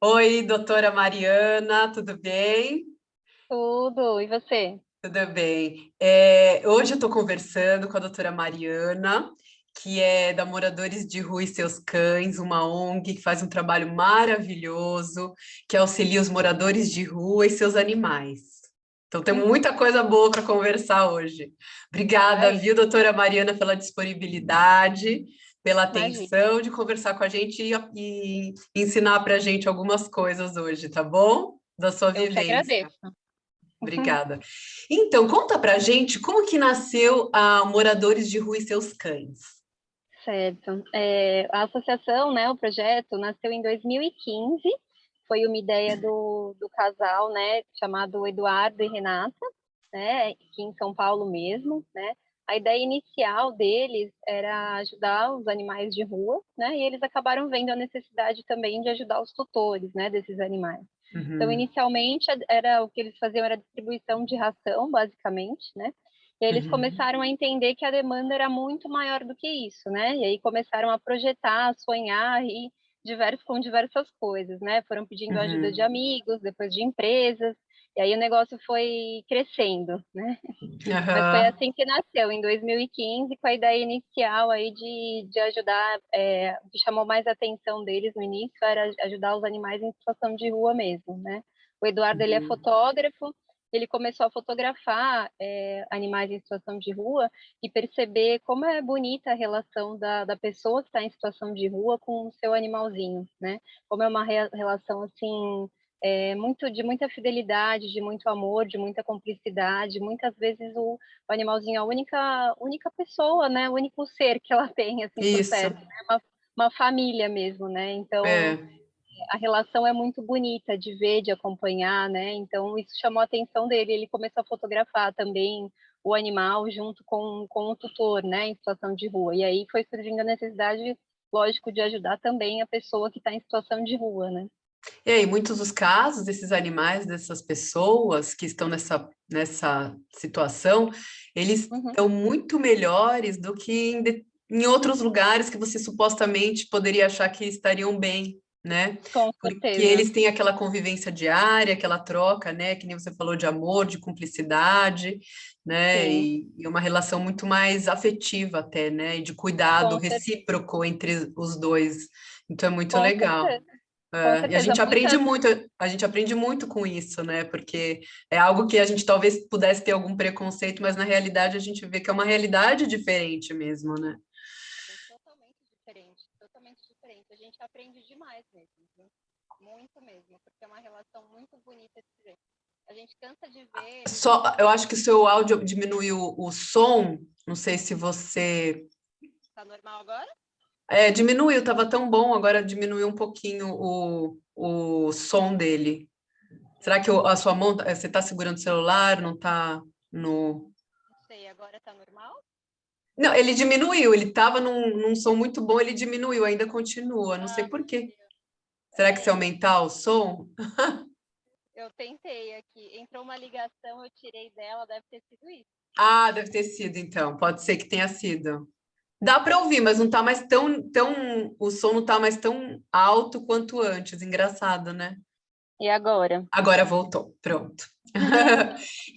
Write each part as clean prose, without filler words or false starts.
Oi, doutora Mariana, tudo bem? Tudo, e você? Tudo bem. Hoje eu estou conversando com a doutora Mariana, que é da Moradores de Rua e Seus Cães, uma ONG que faz um trabalho maravilhoso, que auxilia os moradores de rua e seus animais. Então, temos Uhum. muita coisa boa para conversar hoje. Obrigada, Ai, viu, doutora Mariana, pela disponibilidade, pela imagina. atenção de conversar com a gente e ensinar para a gente algumas coisas hoje, tá bom? Da sua Eu que vivência. agradeço. Obrigada. Então, conta pra gente como que nasceu a Moradores de Rua e Seus Cães. Certo. A associação, né, o projeto, nasceu em 2015. Foi uma ideia do casal, né, chamado Eduardo e Renata, né, aqui em São Paulo mesmo, né. A ideia inicial deles era ajudar os animais de rua, né, e eles acabaram vendo a necessidade também de ajudar os tutores, né, desses animais. Então, Uhum, inicialmente, era o que eles faziam era distribuição de ração, basicamente, né. E aí eles uhum, começaram a entender que a demanda era muito maior do que isso, né. E aí começaram a projetar, sonhar e com diversas coisas, né. Foram pedindo ajuda de uhum. amigos, depois de empresas, e aí o negócio foi crescendo, né. Mas foi Aham. assim que nasceu, em 2015, com a ideia inicial aí de ajudar, o que chamou mais a atenção deles no início era ajudar os animais em situação de rua mesmo, né. O Eduardo, ele é Uhum. fotógrafo, ele começou a fotografar, animais em situação de rua e perceber como é bonita a relação da pessoa que está em situação de rua com o seu animalzinho, né. Como é uma relação, assim, muito de muita fidelidade, de muito amor, de muita cumplicidade. Muitas vezes o animalzinho é a única pessoa, né, o único ser que ela tem, assim, por Isso. perto, né, uma família mesmo, né. Então, É. a relação é muito bonita de ver, de acompanhar, né, então isso chamou a atenção dele, ele começou a fotografar também o animal junto com o tutor, né, em situação de rua. E aí foi surgindo a necessidade, lógico, de ajudar também a pessoa que está em situação de rua, né. E aí, muitos dos casos desses animais, dessas pessoas que estão nessa situação, eles Uhum, estão muito melhores do que em outros lugares que você supostamente poderia achar que estariam bem, né? com Porque certeza. eles têm aquela convivência diária, aquela troca, né? Que nem você falou de amor, de cumplicidade, né? Sim, E uma relação muito mais afetiva até, né? E de cuidado com certeza, recíproco entre os dois. Então é muito com legal. certeza, com E a certeza. gente aprende muito, a gente aprende muito com isso, né? Porque é algo que a gente talvez pudesse ter algum preconceito, mas na realidade a gente vê que é uma realidade diferente mesmo, né? Totalmente diferente, totalmente diferente. A gente aprende demais mesmo, viu? Muito mesmo, porque é uma relação muito bonita de ver. A gente cansa de ver eles Só, eu acho que o seu áudio diminuiu o som, não sei se você. tá normal agora? Diminuiu, estava tão bom, agora diminuiu um pouquinho o som dele. Será que a sua mão, você está segurando o celular, não está no. Não sei, agora tá normal? Não, ele diminuiu, ele estava num som muito bom, ele diminuiu, ainda continua, não sei Ah, por meu quê. Deus. Será que se aumentar o som? Eu tentei aqui, entrou uma ligação, eu tirei dela, deve ter sido isso. Ah, deve ter sido, então. Pode ser que tenha sido. Dá para ouvir, mas não tá mais tão, o som não tá mais tão alto quanto antes. Engraçado, né? E agora? Agora voltou. Pronto.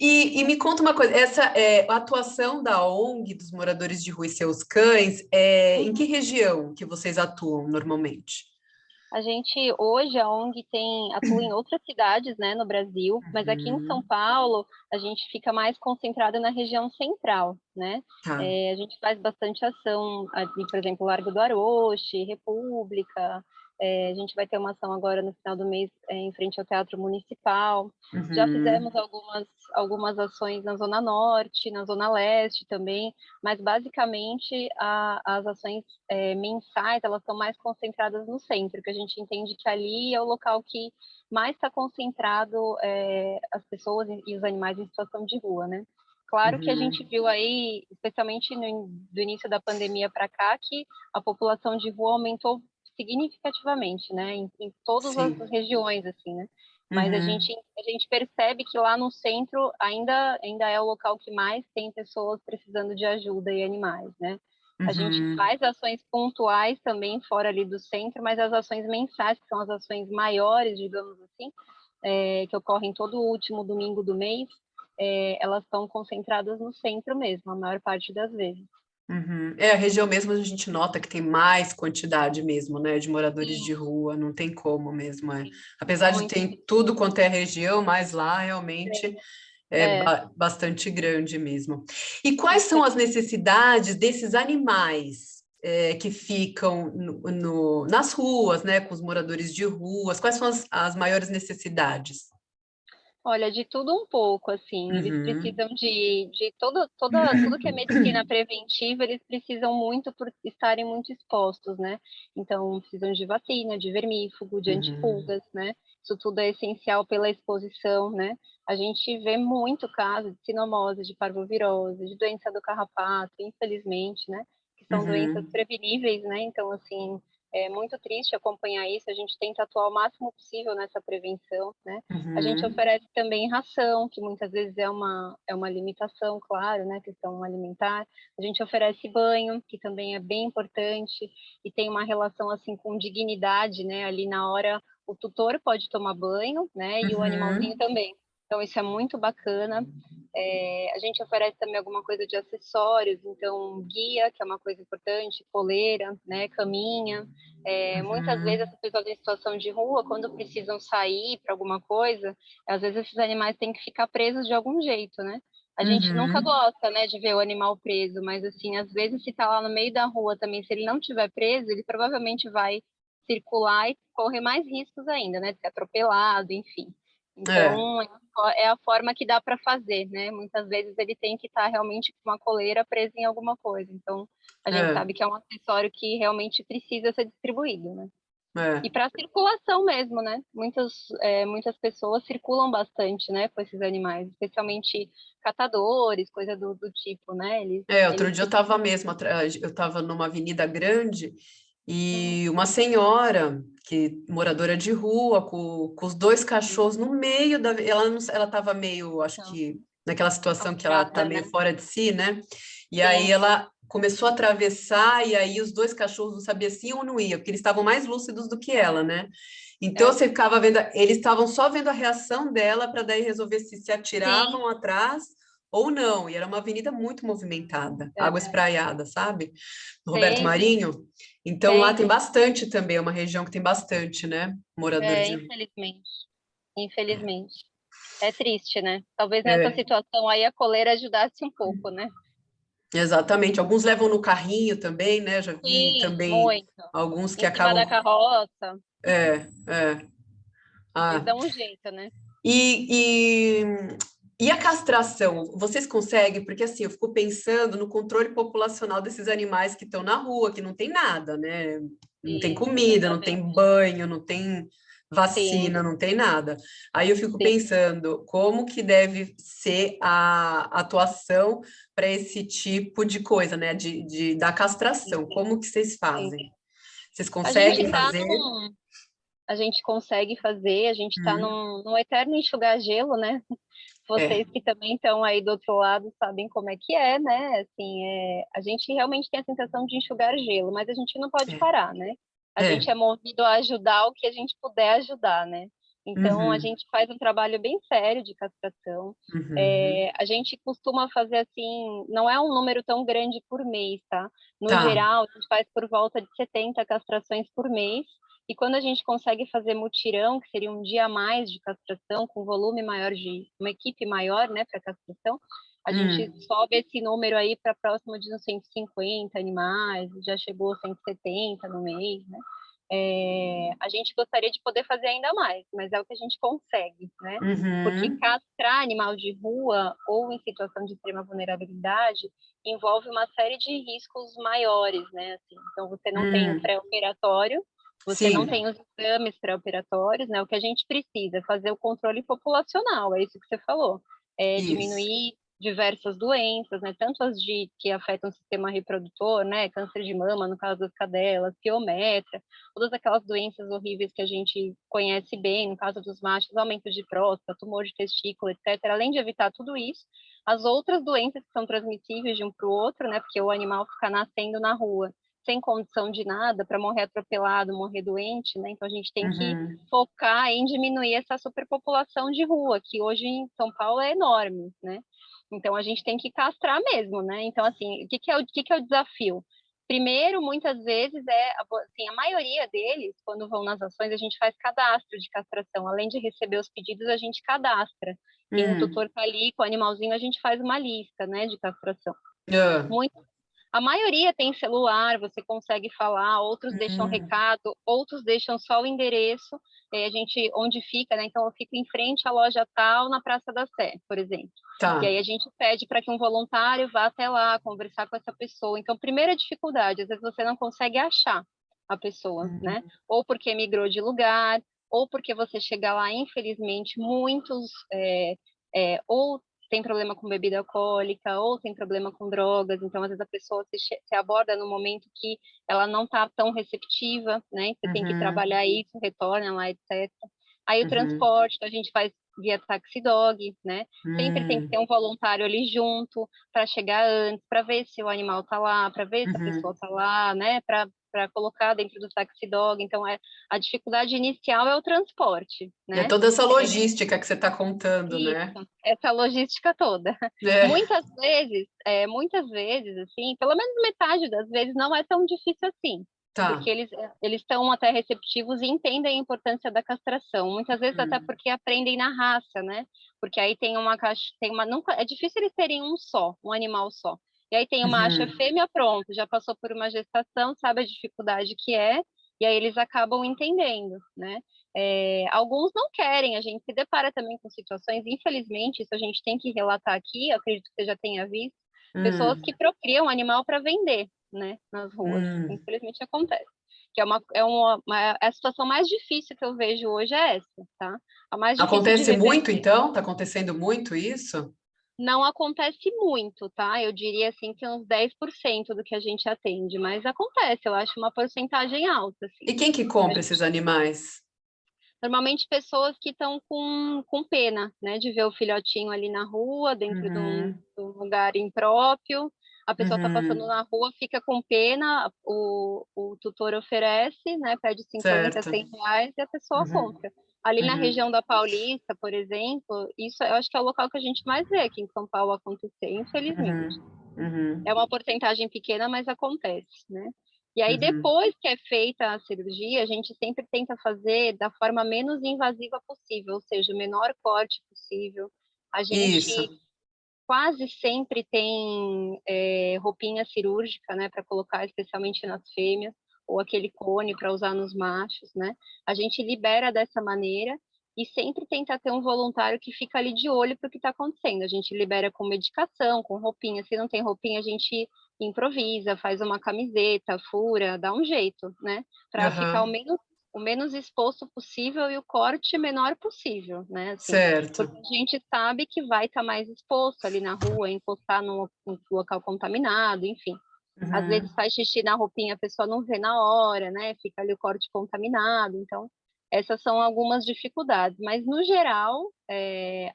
E me conta uma coisa, essa a atuação da ONG dos moradores de rua e seus cães, em que região que vocês atuam normalmente? A gente hoje a ONG atua em outras cidades, né, no Brasil, mas aqui em São Uhum, Paulo a gente fica mais concentrada na região central, né. tá. A gente faz bastante ação ali, por exemplo, Largo do Aroche, República, a gente vai ter uma ação agora no final do mês, em frente ao Teatro Municipal. Já Uhum, fizemos algumas ações na zona norte, na zona leste também, mas basicamente as ações mensais, elas estão mais concentradas no centro, que a gente entende que ali é o local que mais está concentrado as pessoas e os animais em situação de rua, né. Claro que a gente uhum, viu aí, especialmente do início da pandemia para cá, que a população de rua aumentou significativamente, né, em todas as sim. regiões, assim, né. Mas Uhum. a gente percebe que lá no centro ainda é o local que mais tem pessoas precisando de ajuda e animais, né. A gente Uhum, faz ações pontuais também fora ali do centro, mas as ações mensais, que são as ações maiores, digamos assim, que ocorrem todo o último domingo do mês, elas estão concentradas no centro mesmo, a maior parte das vezes. uhum. É, a região mesmo a gente nota que tem mais quantidade mesmo, né, de moradores Sim, de rua, não tem como mesmo, é. sim. Apesar de Muito. ter tudo quanto é região, mas lá realmente é É, bastante grande mesmo. E quais são as infelizmente. necessidades desses animais que ficam nas ruas, né, com os moradores de ruas? Quais são as maiores necessidades? Olha, de tudo um pouco, assim, eles Uhum, precisam de tudo que é medicina preventiva, eles precisam muito por estarem muito expostos, né? Então, precisam de vacina, de vermífugo, de uhum, antirrugas, né? Isso tudo é essencial pela exposição, né? A gente vê muito caso de cinomose, de parvovirose, de doença do carrapato, infelizmente, né? Que são doenças uhum, preveníveis, né? Então, assim, é muito triste acompanhar isso, a gente tenta atuar o máximo possível nessa prevenção, né? A gente uhum, oferece também ração, que muitas vezes é uma limitação, claro, né, questão alimentar. A gente oferece banho, que também é bem importante, e tem uma relação, assim, com dignidade, né, ali na hora o tutor pode tomar banho, né, e o animalzinho uhum, também. Então, isso é muito bacana. A gente oferece também alguma coisa de acessórios, então guia, que é uma coisa importante, coleira, né, caminha. Muitas vezes uhum, essas pessoas em situação de rua, quando precisam sair para alguma coisa, às vezes esses animais têm que ficar presos de algum jeito, né? A gente nunca uhum. gosta, né, de ver o animal preso, mas assim, às vezes se tá lá no meio da rua também, se ele não tiver preso, ele provavelmente vai circular e correr mais riscos ainda, né, de ser atropelado, enfim. É, Então, é a forma que dá para fazer, né? Muitas vezes ele tem que estar realmente com uma coleira presa em alguma coisa. Então, a gente é, sabe que é um acessório que realmente precisa ser distribuído, né? E é. para circulação mesmo, né? Muitas pessoas circulam bastante, né, com esses animais, especialmente catadores, coisa do tipo, né? Outro Eles dia eu precisam. estava mesmo, eu estava numa avenida grande Uhum. e uma senhora, que moradora de rua, com os dois cachorros no meio da. Ela estava meio, acho Então, que, naquela situação que ela está apavorada, meio né? fora de si, né? E aí Sim, ela começou a atravessar, e aí os dois cachorros não sabiam se iam ou não iam, porque eles estavam mais lúcidos do que ela, né? Então é. você ficava vendo, eles estavam só vendo a reação dela para daí resolver se Sim, atiravam atrás ou não. E era uma avenida muito movimentada, água é. espraiada, sabe? Roberto Tem, tem, Marinho. Então lá tem, tem tem. bastante também, é uma região que tem bastante, né? Morador de. Infelizmente. Infelizmente. É triste, né? Talvez nessa É, situação aí a coleira ajudasse um pouco, né? exatamente. Alguns levam no carrinho também, né? Já vi Sim, também muito. alguns que Em cima acabam. da carroça, É. eles Ah, dão um jeito, né? e, e a castração, vocês conseguem? Porque assim, eu fico pensando no controle populacional desses animais que estão na rua, que não tem nada, né? Não tem Sim, comida, não tem exatamente. banho, não tem Sim, vacina, não tem nada. Aí eu fico sim, pensando como que deve ser a atuação para esse tipo de coisa, né? Da sim, castração. Como que vocês sim. fazem? Vocês A gente conseguem tá fazer? num, a gente consegue fazer, a gente está Hum, num eterno enxugar gelo, né? Vocês é, que também estão aí do outro lado sabem como é que é, né? Assim, a gente realmente tem a sensação de enxugar gelo, mas a gente não pode é, parar, né? A gente é. é movido a ajudar o que a gente puder ajudar, né? Então, a Uhum, gente faz um trabalho bem sério de castração. uhum. A gente costuma fazer assim, não é um número tão grande por mês, tá? No Tá. geral, a gente faz por volta de 70 castrações por mês. E quando a gente consegue fazer mutirão, que seria um dia a mais de castração, com volume maior de uma equipe maior, né, para castração, a gente Hum, sobe esse número aí para próximo de uns 150 animais, já chegou a 170 no mês, né? A gente gostaria de poder fazer ainda mais, mas é o que a gente consegue, né? Porque uhum, castrar animal de rua ou em situação de extrema vulnerabilidade envolve uma série de riscos maiores, né? Assim, então, você não tem o hum. pré-operatório, você não Sim, tem os exames pré-operatórios, né? O que a gente precisa é fazer o controle populacional, é isso que você falou. isso. Diminuir. diversas doenças, né, tanto as que afetam o sistema reprodutor, né, câncer de mama, no caso das cadelas, piometra, todas aquelas doenças horríveis que a gente conhece bem, no caso dos machos, aumento de próstata, tumor de testículo, etc. Além de evitar tudo isso, as outras doenças que são transmissíveis de um para o outro, né, porque o animal fica nascendo na rua, sem condição de nada, para morrer atropelado, morrer doente, né? Então a gente tem que focar em diminuir essa superpopulação de rua, que hoje em São Paulo é enorme, né? Então a gente tem que castrar mesmo, né? Então, assim, o que é o desafio? Primeiro, muitas vezes, assim, a maioria deles, quando vão nas ações, a gente faz cadastro de castração. Além de receber os pedidos, a gente cadastra. Quem o tutor tá ali com o animalzinho, a gente faz uma lista, né, de castração. A maioria tem celular, você consegue falar, outros deixam recado, outros deixam só o endereço, a gente, onde fica, né? Então eu fico em frente à loja tal, na Praça da Sé, por exemplo. Tá. E aí a gente pede para que um voluntário vá até lá, conversar com essa pessoa. Então, primeira dificuldade, às vezes você não consegue achar a pessoa, né? Ou porque migrou de lugar, ou porque você chega lá, infelizmente, muitos ou tem problema com bebida alcoólica, ou tem problema com drogas, então às vezes a pessoa se aborda no momento que ela não está tão receptiva, né? Você tem que trabalhar isso, retorna lá, etc. Aí o transporte, a gente faz via taxi dog, né? Sempre tem que ter um voluntário ali junto para chegar antes, para ver se o animal está lá, para ver se a pessoa está lá, né? Para colocar dentro do taxi dog. Então, a dificuldade inicial é o transporte, né? É toda essa logística que você está contando, isso, né? Essa logística toda. Muitas vezes, assim, pelo menos metade das vezes não é tão difícil assim. Tá. Porque eles estão até receptivos e entendem a importância da castração. Muitas vezes até porque aprendem na raça, né? Porque aí nunca é difícil eles terem um animal só. E aí tem o macho e fêmea, pronto, já passou por uma gestação, sabe a dificuldade que é, e aí eles acabam entendendo, né? Alguns não querem, a gente se depara também com situações, infelizmente, isso a gente tem que relatar aqui, acredito que você já tenha visto, pessoas que procriam animal para vender, né, nas ruas. Infelizmente acontece. Que a situação mais difícil que eu vejo hoje é essa, tá? A mais difícil de Acontece muito, reverter. então? Tá acontecendo muito isso? Não acontece muito, tá? Eu diria assim que uns 10% do que a gente atende, mas acontece, eu acho uma porcentagem alta, assim. E quem que compra esses animais? Normalmente pessoas que estão com pena, né, de ver o filhotinho ali na rua, dentro de um lugar impróprio. A pessoa está passando na rua, fica com pena, o tutor oferece, né, pede 50, Certo. 100 reais e a pessoa compra. Ali na região da Paulista, por exemplo, isso eu acho que é o local que a gente mais vê aqui em São Paulo acontecer, infelizmente. É uma porcentagem pequena, mas acontece, né? E aí, depois que é feita a cirurgia, a gente sempre tenta fazer da forma menos invasiva possível, ou seja, o menor corte possível. A Isso. gente quase sempre tem roupinha cirúrgica, né, para colocar especialmente nas fêmeas, ou aquele cone para usar nos machos, né? A gente libera dessa maneira e sempre tenta ter um voluntário que fica ali de olho para o que está acontecendo. A gente libera com medicação, com roupinha. Se não tem roupinha, a gente improvisa, faz uma camiseta, fura, dá um jeito, né? Para ficar o menos exposto possível e o corte menor possível, né? Assim, certo. porque a gente sabe que vai estar mais exposto ali na rua, encostar no local contaminado, enfim. Às vezes faz xixi na roupinha, a pessoa não vê na hora, né? Fica ali o corte contaminado. Então, essas são algumas dificuldades. Mas, no geral,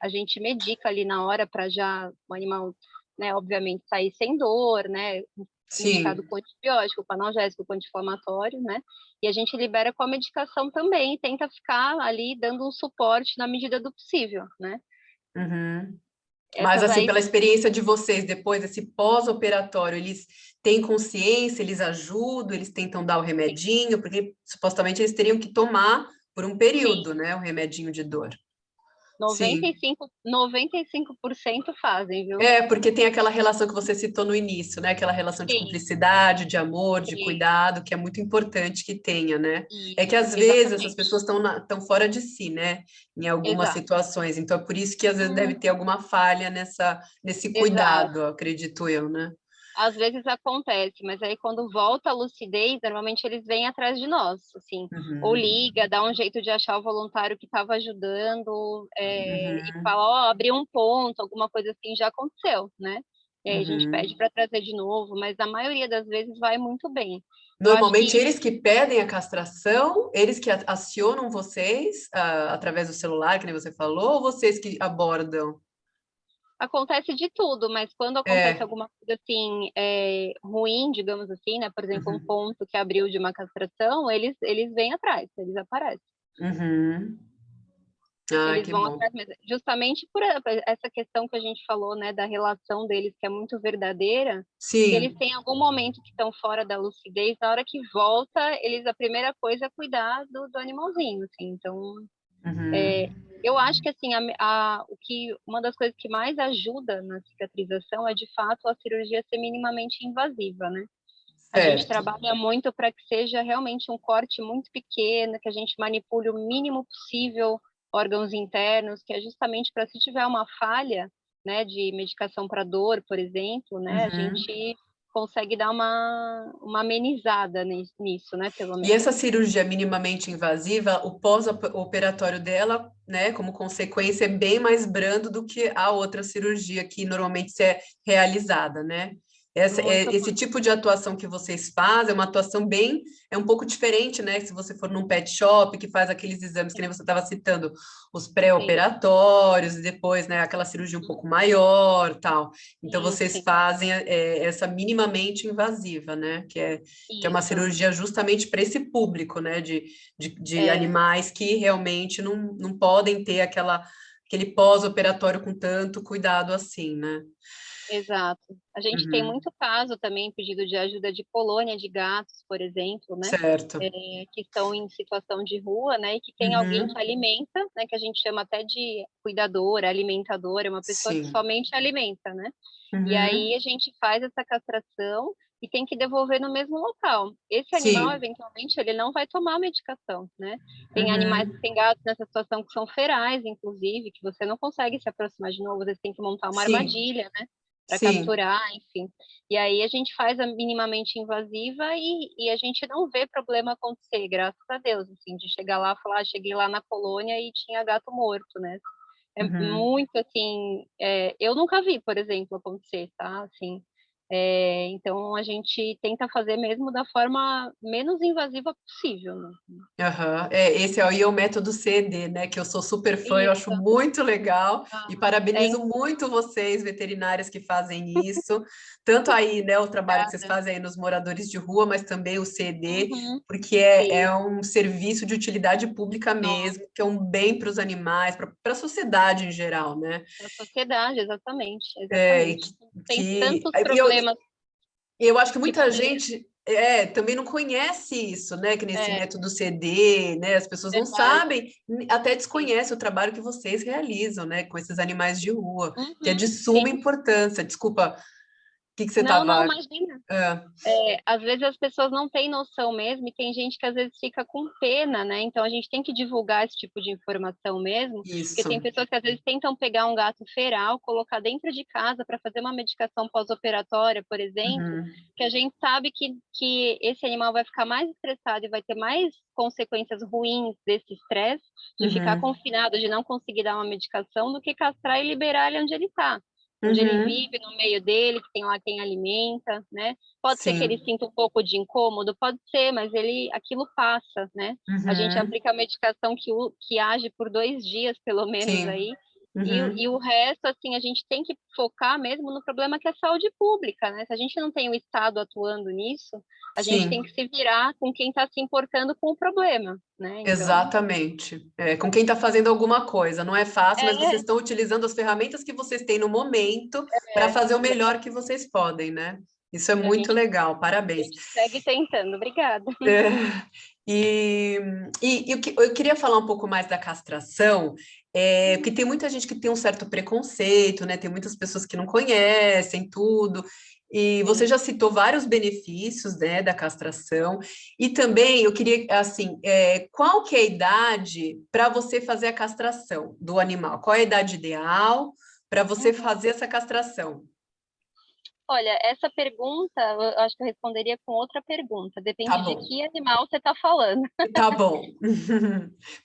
a gente medica ali na hora para já o animal, né, obviamente, sair sem dor, né? Indicado com antibiótico, com analgésico, com anti-inflamatório, né? E a gente libera com a medicação também, tenta ficar ali dando um suporte na medida do possível, né? Mas, Essas assim, aí pela experiência de vocês, depois desse pós-operatório, eles têm consciência, eles ajudam, eles tentam dar o remedinho, porque supostamente eles teriam que tomar por um período, né, o remedinho de dor. 95% fazem, viu? Porque tem aquela relação que você citou no início, né? Aquela relação de Sim. cumplicidade, de amor, de Sim. cuidado, que é muito importante que tenha, né? Isso, É que às vezes essas pessoas estão fora de si, né? Em algumas situações. Então é por isso que às vezes deve ter alguma falha nesse cuidado, acredito eu, né? Às vezes acontece, mas aí quando volta a lucidez, normalmente eles vêm atrás de nós, assim, ou Uhum, liga, dá um jeito de achar o voluntário que estava ajudando, e uhum, fala, ó, abriu um ponto, alguma coisa assim, já aconteceu, né? E aí a gente pede uhum. para trazer de novo, mas a maioria das vezes vai muito bem. Eu acho Normalmente que eles que pedem a castração, eles que acionam vocês através do celular, que nem você falou, ou vocês que abordam? acontece de tudo, mas quando acontece É. alguma coisa assim, ruim, digamos assim, né? Por exemplo, um Uhum, ponto que abriu de uma castração, eles vêm atrás, eles aparecem. uhum. Ah, Eles que vão bom. atrás mesmo. Justamente por essa questão que a gente falou, né, da relação deles, que é muito verdadeira, se eles Sim. têm algum momento que estão fora da lucidez, na hora que volta, a primeira coisa é cuidar do animalzinho, assim. Então, é, Uhum. eu acho que, assim, uma das coisas que mais ajuda na cicatrização é, de fato, a cirurgia ser minimamente invasiva, né? A gente Certo. trabalha muito para que seja realmente um corte muito pequeno, que a gente manipule o mínimo possível órgãos internos, que é justamente para, se tiver uma falha, né, de medicação para dor, por exemplo, né, a Uhum. gente consegue dar uma amenizada nisso, né, pelo E menos. essa cirurgia minimamente invasiva, o pós-operatório dela, né, como consequência, é bem mais brando do que a outra cirurgia que normalmente é realizada, né? Muito Esse tipo de atuação que vocês fazem é uma atuação bem, é um pouco diferente, né? Se você for num pet shop que faz aqueles exames que nem sim, você estava citando, os sim, pré-operatórios e depois, né, aquela cirurgia um pouco maior, tal. Então sim, vocês sim. fazem essa minimamente invasiva, né? Que é uma Isso. cirurgia justamente para esse público, né, de É. animais que realmente não podem ter aquele pós-operatório com tanto cuidado assim, né? Exato. A gente tem Uhum, muito caso também, pedido de ajuda de colônia de gatos, por exemplo, né? certo. Que estão em situação de rua, né? E que tem alguém que Uhum, alimenta, né? Que a gente chama até de cuidadora, alimentadora, é uma pessoa que sim. somente alimenta, né? E aí Uhum, a gente faz essa castração e tem que devolver no mesmo local. Esse animal, sim. eventualmente, ele não vai tomar medicação, né? Tem animais, Uhum, tem gatos nessa situação que são ferais, inclusive, que você não consegue se aproximar de novo, você tem que montar uma sim. armadilha, né? Para Sim. capturar, enfim. E aí a gente faz a minimamente invasiva e a gente não vê problema acontecer, graças a Deus, assim, de chegar lá e falar, "Ah, cheguei lá na colônia e tinha gato morto, né? É Uhum. muito assim, eu nunca vi, por exemplo, acontecer, tá? Assim, então a gente tenta fazer mesmo da forma menos invasiva possível, né? Aham. Esse aí é o método CED, né? Que eu sou super fã, eu acho Isso. muito legal e Ah, é parabenizo muito vocês, veterinárias, que fazem isso. Tanto aí, né, o trabalho que vocês inspirada. fazem aí nos moradores de rua, mas também o CED, Uhum, porque sim. é um serviço de utilidade pública Nossa, mesmo, que é um bem para os animais, para a sociedade em geral, né? a sociedade, exatamente, E exatamente. Tem tantos problemas eu acho que que muita poderia. gente também não conhece isso, né? Que nesse É, método CD, né? As pessoas não verdade, sabem, até sim. desconhecem o trabalho que vocês realizam, né? Com esses animais de rua, que é de Uhum, suma sim. importância. Desculpa, o que você Não, não, estava. imagina. Às vezes as pessoas não têm noção mesmo, e tem gente que às vezes fica com pena, né? Então a gente tem que divulgar esse tipo de informação mesmo, porque tem Isso. pessoas que às vezes tentam pegar um gato feral, colocar dentro de casa para fazer uma medicação pós-operatória, por exemplo, Uhum, que a gente sabe que esse animal vai ficar mais estressado e vai ter mais consequências ruins desse estresse, de ficar uhum, confinado, de não conseguir dar uma medicação, do que castrar e liberar ele onde ele está. Onde ele uhum. vive, no meio dele, que tem lá quem alimenta, né? Pode ser que ele Sim. sinta um pouco de incômodo, pode ser, mas aquilo passa, né? A gente Uhum, aplica a medicação que age por 2 dias, pelo menos, sim. aí, e Uhum, o resto, assim, a gente tem que focar mesmo no problema que é saúde pública, né? Se a gente não tem o Estado atuando nisso, a gente tem sim. que se virar com quem está se importando com o problema, né? Então, Exatamente. Com quem está fazendo alguma coisa. Não é fácil, mas vocês é, estão utilizando as ferramentas que vocês têm no momento para fazer o melhor que exatamente. vocês podem, né? Isso é A muito gente, legal, a parabéns. gente segue tentando. Obrigada. É, e eu queria falar um pouco mais da castração, porque tem muita gente que tem um certo preconceito, né? Tem muitas pessoas que não conhecem tudo. E você Sim. já citou vários benefícios, né, da castração. E também eu queria, assim, qual que é a idade para você fazer a castração do animal? Qual é a idade ideal para você Uhum. fazer essa castração? Olha, essa pergunta, eu acho que eu responderia com outra pergunta, Tá depende de bom. que animal você está falando. Tá bom.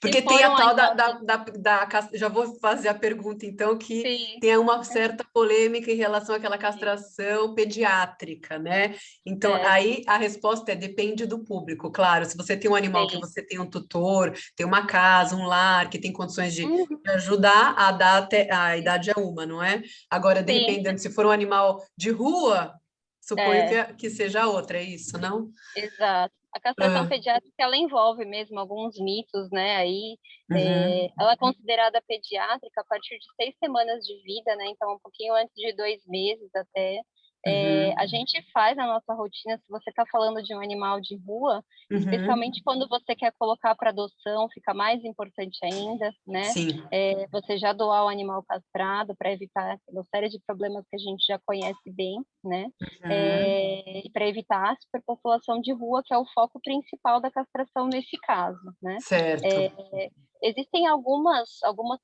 Se Porque tem for a um tal animal do já vou fazer a pergunta, então, que sim, tem uma certa polêmica em relação àquela sim, castração pediátrica, né? Então, certo, aí a resposta é depende do público. Claro, se você tem um animal que sim. você tem um tutor, tem uma casa, um lar, que tem condições Uhum, de ajudar, a dar até, a idade é uma, não é? Agora, sim, dependendo, se for um animal de rua, suponho é. que seja outra, é isso, não? Exato. A castração Ah, pediátrica, ela envolve mesmo alguns mitos, né? Aí, uhum, ela é considerada pediátrica a partir de 6 semanas de vida, né? Então, um pouquinho antes de 2 meses até. A uhum. gente faz a nossa rotina, se você está falando de um animal de rua, Uhum, especialmente quando você quer colocar para adoção, fica mais importante ainda, né? sim. Você já doar o animal castrado para evitar uma série de problemas que a gente já conhece bem, né? Uhum, Para evitar a superpopulação de rua, que é o foco principal da castração nesse caso, né? certo. É, existem algumas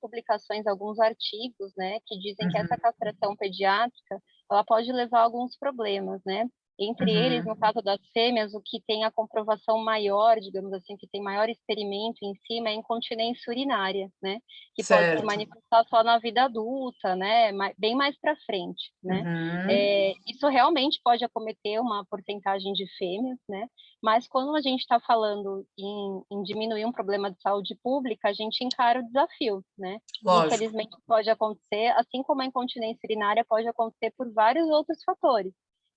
publicações, alguns artigos, né, que dizem que essa Uhum, castração pediátrica, ela pode levar a alguns problemas, né? Entre eles, no uhum, caso das fêmeas, o que tem a comprovação maior, digamos assim, que tem maior experimento em cima é a incontinência urinária, né? Que pode se certo. manifestar só na vida adulta, né? Bem mais para frente, né? Uhum, Isso realmente pode acometer uma porcentagem de fêmeas, né? Mas quando a gente está falando em diminuir um problema de saúde pública, a gente encara o desafio, né? lógico. Infelizmente pode acontecer, assim como a incontinência urinária pode acontecer por vários outros fatores,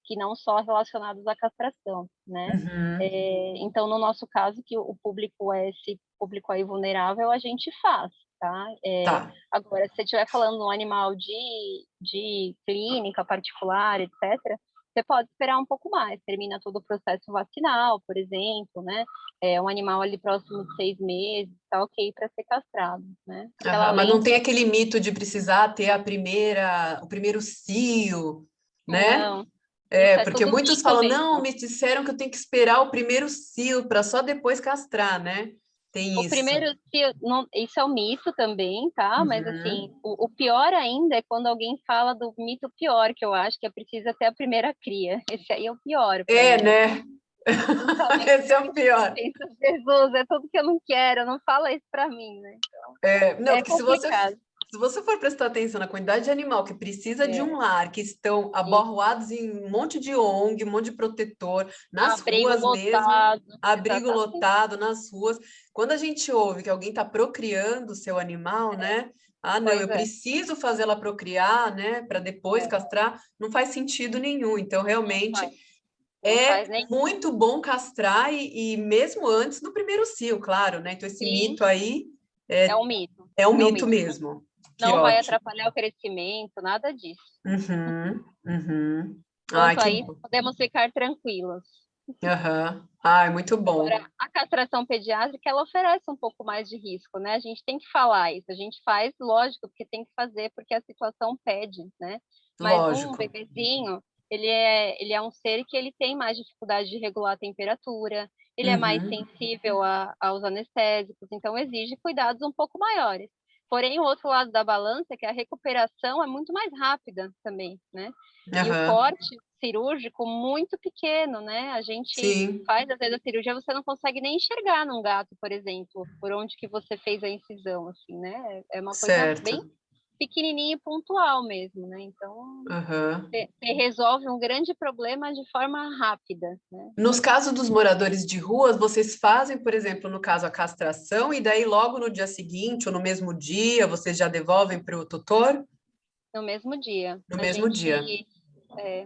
que não só relacionados à castração, né? Uhum, Então, no nosso caso, que o público é esse público aí vulnerável, a gente faz, tá? tá. Agora, se você estiver falando de um animal de clínica particular, etc., você pode esperar um pouco mais, termina todo o processo vacinal, por exemplo, né? Um animal ali próximo de 6 meses, tá ok para ser castrado, né? Aquela Aham, mas não lente, tem aquele mito de precisar ter o primeiro cio, né? não, É, isso é porque tudo muitos mito falam, não, mesmo. me disseram que eu tenho que esperar o primeiro cio para só depois castrar, né? Tem O isso. primeiro, isso é um mito também, tá? Mas assim, Uhum. o pior ainda é quando alguém fala do mito pior, que eu acho que é preciso ter a primeira cria. Esse aí é o pior para É, mim. né? Sabe? Esse é o Eu pior. penso, Jesus, é tudo que eu não quero, não fala isso para mim, né? É, não, É porque complicado. se você for prestar atenção na quantidade de animal que precisa de um É, lar, que estão isso. aborroados em um monte de ONG, um monte de protetor, nas Abrigo ruas mesmo, lotado, abrigo exatamente. lotado nas ruas. Quando a gente ouve que alguém está procriando o seu animal, É, né? Ah, não, pois eu é, preciso fazê-la procriar, né? Para depois é, castrar, não faz sentido nenhum. Então, não realmente, faz, não é faz nem muito bom castrar e mesmo antes do primeiro cio, claro, né? Então, esse sim, mito aí é é, um mito, é um é um mito mito. mesmo. Que Não vai ótimo. atrapalhar o crescimento, nada disso. Uhum, uhum. Ai, Quanto que a isso, bom. podemos ficar tranquilos. Aham. Ai, muito bom. Agora, a castração pediátrica, ela oferece um pouco mais de risco, né? A gente tem que falar isso. A gente faz, lógico, porque tem que fazer, porque a situação pede, né? Mas um Lógico. bebezinho, ele é um ser que ele tem mais dificuldade de regular a temperatura, ele é mais Uhum, sensível aos anestésicos, então exige cuidados um pouco maiores. Porém, o outro lado da balança é que a recuperação é muito mais rápida também, né? E o aham. corte cirúrgico muito pequeno, né? A gente Sim, faz às vezes a cirurgia, você não consegue nem enxergar num gato, por exemplo, por onde que você fez a incisão, assim, né? É uma coisa bem certo. pequenininha e pontual mesmo, né? Então, Aham. você resolve um grande problema de forma rápida, né? Nos casos dos moradores de ruas, vocês fazem, por exemplo, no caso, a castração, e daí logo no dia seguinte ou no mesmo dia, vocês já devolvem para o tutor? No mesmo dia. No A mesmo dia. gente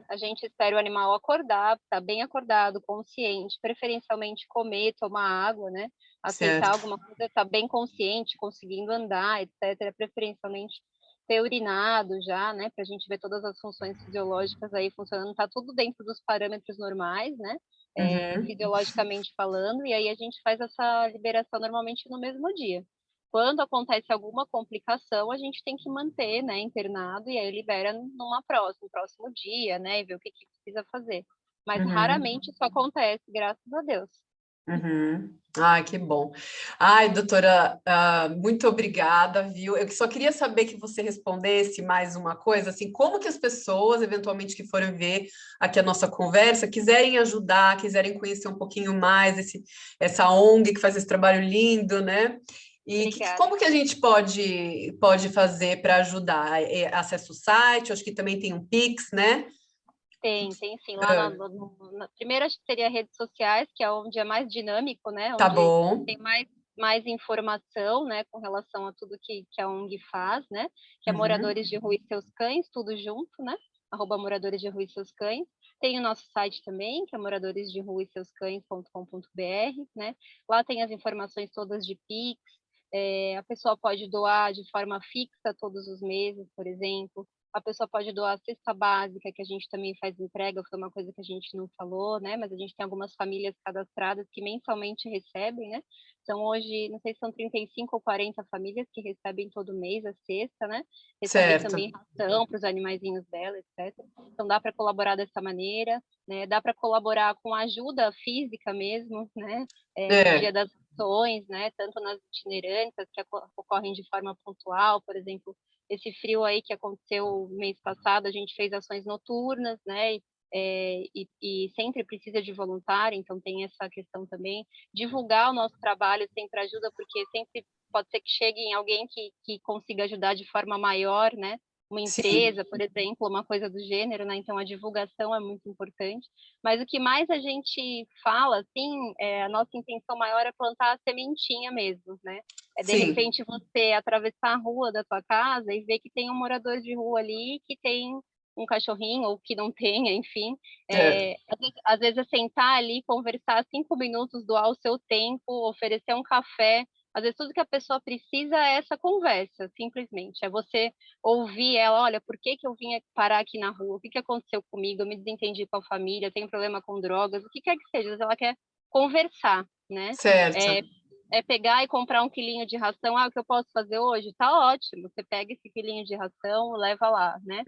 a gente espera o animal acordar, tá bem acordado, consciente, preferencialmente comer, tomar água, né? Aceitar Certo. alguma coisa, tá bem consciente, conseguindo andar, etc. Preferencialmente ter urinado já, né? Para a gente ver todas as funções fisiológicas aí funcionando, tá tudo dentro dos parâmetros normais, né? Uhum, Fisiologicamente falando, e aí a gente faz essa liberação normalmente no mesmo dia. Quando acontece alguma complicação, a gente tem que manter, né, internado e aí libera no próximo dia, né, e ver o que precisa fazer. Mas uhum. raramente isso acontece, graças a Deus. Uhum. Ai, que bom. Ai, doutora, muito obrigada, viu? Eu só queria saber que você respondesse mais uma coisa, assim, como que as pessoas, eventualmente, que forem ver aqui a nossa conversa, quiserem ajudar, quiserem conhecer um pouquinho mais essa ONG que faz esse trabalho lindo, né? E Obrigada. como que a gente pode fazer para ajudar? Acesso ao site, acho que também tem um Pix, né? Tem sim. Lá Ah, primeiro, acho que seria redes sociais, que é onde é mais dinâmico, né? tá Onde bom. tem mais informação, né? Com relação a tudo que a ONG faz, né? Que é Uhum. Moradores de Rua e Seus Cães, tudo junto, né? @Moradores de Rua e Seus Cães. Tem o nosso site também, que é moradoresderruaeseuscães.com.br, né? Lá tem as informações todas de Pix. A pessoa pode doar de forma fixa todos os meses, por exemplo. A pessoa pode doar a cesta básica, que a gente também faz entrega, foi uma coisa que a gente não falou, né? Mas a gente tem algumas famílias cadastradas que mensalmente recebem, né? Então, hoje, não sei se são 35 ou 40 famílias que recebem todo mês a cesta, né? Recebem Certo. também ração para os animaizinhos dela, etc. Então, dá para colaborar dessa maneira, né? Dá para colaborar com ajuda física mesmo, né? No dia É. das ações, né? Tanto nas itinerâncias, que ocorrem de forma pontual, por exemplo, esse frio aí que aconteceu mês passado, a gente fez ações noturnas, né? E sempre precisa de voluntário, então tem essa questão também. Divulgar o nosso trabalho sempre ajuda, porque sempre pode ser que chegue em alguém que consiga ajudar de forma maior, né? Uma Sim, empresa, por exemplo, uma coisa do gênero, né? Então a divulgação é muito importante. Mas o que mais a gente fala, assim, a nossa intenção maior é plantar a sementinha mesmo, né? É de sim, repente você atravessar a rua da tua casa e ver que tem um morador de rua ali que tem um cachorrinho ou que não tenha, enfim. é. Às vezes é sentar ali, conversar 5 minutos, doar o seu tempo, oferecer um café. Às vezes tudo que a pessoa precisa é essa conversa, simplesmente. É você ouvir ela, olha, por que que eu vim parar aqui na rua? O que que aconteceu comigo? Eu me desentendi com a família, tenho problema com drogas, o que quer que seja. Às vezes ela quer conversar, né? É, Certo. é pegar e comprar um quilinho de ração. Ah, o que eu posso fazer hoje? Tá ótimo. Você pega esse quilinho de ração, leva lá, né?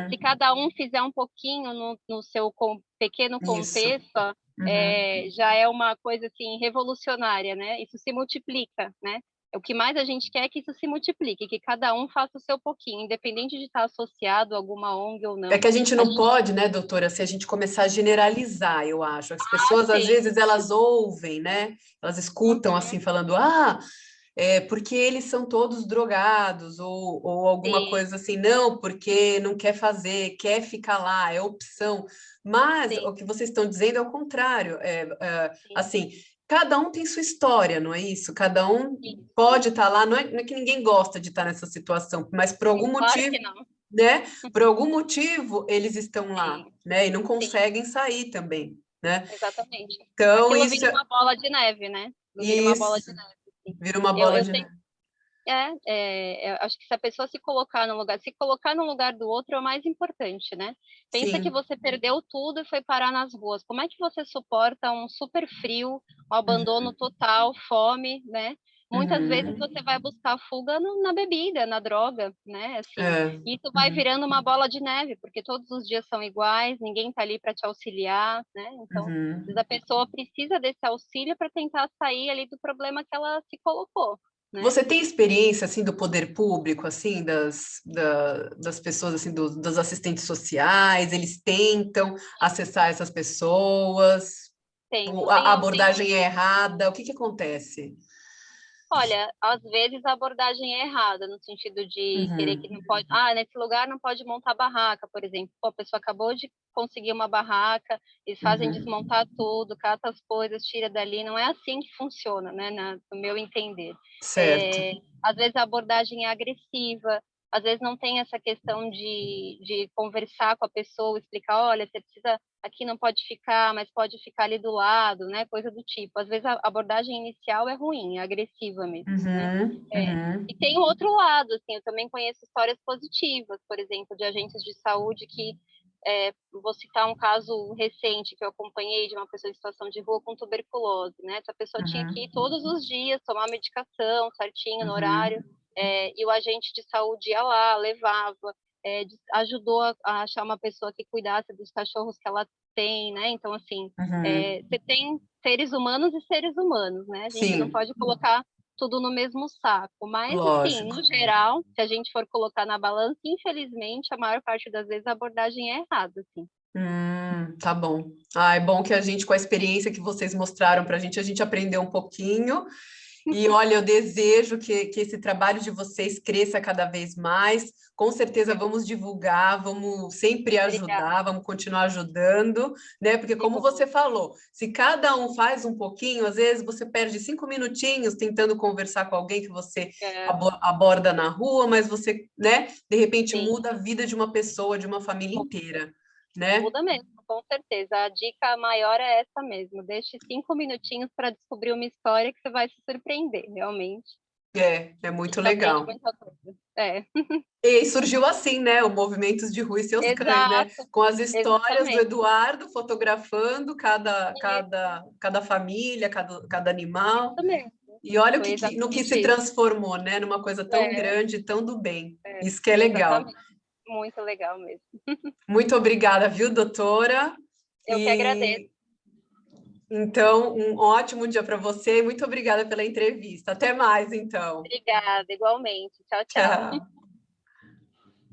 Se Uhum. cada um fizer um pouquinho no seu pequeno Isso. contexto, Uhum. já é uma coisa assim revolucionária, né? Isso se multiplica, né? O que mais a gente quer é que isso se multiplique, que cada um faça o seu pouquinho, independente de estar associado a alguma ONG ou É não. que a gente A não gente, pode, né, doutora, se a gente começar a generalizar, eu acho. As pessoas, às sim. vezes, elas ouvem, né? Elas escutam Uhum, assim, falando, porque eles são todos drogados, ou alguma sim, coisa assim, não, porque não quer fazer, quer ficar lá, é opção. Mas sim, o que vocês estão dizendo é o contrário. sim. Assim, cada um tem sua história, não é isso? Cada um Isso. pode estar lá, não é que ninguém gosta de estar nessa situação, mas por algum Claro motivo, que não. né? Por algum motivo eles estão lá, Sim, né? E não sim. conseguem sair também, né? Exatamente. Então, Aquilo isso, vira uma bola de neve, né? Aquilo vira uma bola isso de neve, assim. vira uma Eu, bola eu de tenho, neve. eu acho que se a pessoa se colocar no lugar do outro é o mais importante, né? Pensa que Sim. você perdeu tudo e foi parar nas ruas. Como é que você suporta um super frio, um abandono Uhum, total, fome, né? Muitas vezes uhum, você vai buscar fuga na bebida, na droga, né? Assim, é, e isso vai uhum, virando uma bola de neve, porque todos os dias são iguais, ninguém tá ali para te auxiliar, né? Então, às vezes uhum. a pessoa precisa desse auxílio para tentar sair ali do problema que ela se colocou, né? Você tem experiência assim do poder público, assim, das pessoas assim, dos assistentes sociais, eles tentam acessar essas pessoas, ou Tentam. a Tem. abordagem é errada, o que que acontece? Olha, às vezes a abordagem é errada, no sentido de querer que Uhum, não pode. Ah, nesse lugar não pode montar barraca, por exemplo. Pô, a pessoa acabou de conseguir uma barraca, eles fazem uhum, desmontar tudo, cata as coisas, tira dali. Não é assim que funciona, né, no meu entender. certo. É, às vezes a abordagem é agressiva, às vezes não tem essa questão de conversar com a pessoa, explicar: olha, você precisa aqui não pode ficar, mas pode ficar ali do lado, né? Coisa do tipo. Às vezes a abordagem inicial é ruim, é agressiva mesmo, né? Uhum, É, e uhum, tem o outro lado, assim, eu também conheço histórias positivas, por exemplo, de agentes de saúde que vou citar um caso recente que eu acompanhei de uma pessoa em situação de rua com tuberculose, né? Essa pessoa tinha que ir uhum, todos os dias tomar medicação certinho no horário, uhum, e o agente de saúde ia lá, levava, ajudou a achar uma pessoa que cuidasse dos cachorros que ela tem, né? Então, assim, uhum. você tem seres humanos e seres humanos, né? A gente não Sim, pode colocar tudo no mesmo saco. Mas, assim, lógico. no geral, se a gente for colocar na balança, infelizmente, a maior parte das vezes a abordagem é errada, assim. Tá bom. Ah, é bom que a gente, com a experiência que vocês mostraram para a gente aprendeu um pouquinho. E olha, eu desejo que esse trabalho de vocês cresça cada vez mais. Com certeza vamos divulgar, vamos sempre Obrigada. ajudar, vamos continuar ajudando, né? Porque, Que como bom. você falou, se cada um faz um pouquinho, às vezes você perde 5 minutinhos tentando conversar com alguém que você É, aborda na rua, mas você, né, de repente sim, muda a vida de uma pessoa, de uma família inteira, né? muda mesmo, com certeza. A dica maior é essa mesmo. Deixe 5 minutinhos para descobrir uma história que você vai se surpreender, realmente. É A muito gente aprende legal. muita coisa. É, E surgiu assim, né? O Movimentos de Rua e Seus Cães, né? exato, Com as histórias do exatamente. Eduardo fotografando Isso, cada família, cada animal. isso mesmo. E olha Foi no que se exatamente isso. transformou, né? Numa coisa tão É, grande, tão do bem. é, Isso que é legal. exatamente. Muito legal mesmo. Muito obrigada, viu, doutora? Eu que agradeço. E então, um ótimo dia para você e muito obrigada pela entrevista. Até mais, então. Obrigada, igualmente. Tchau, tchau. Tchau.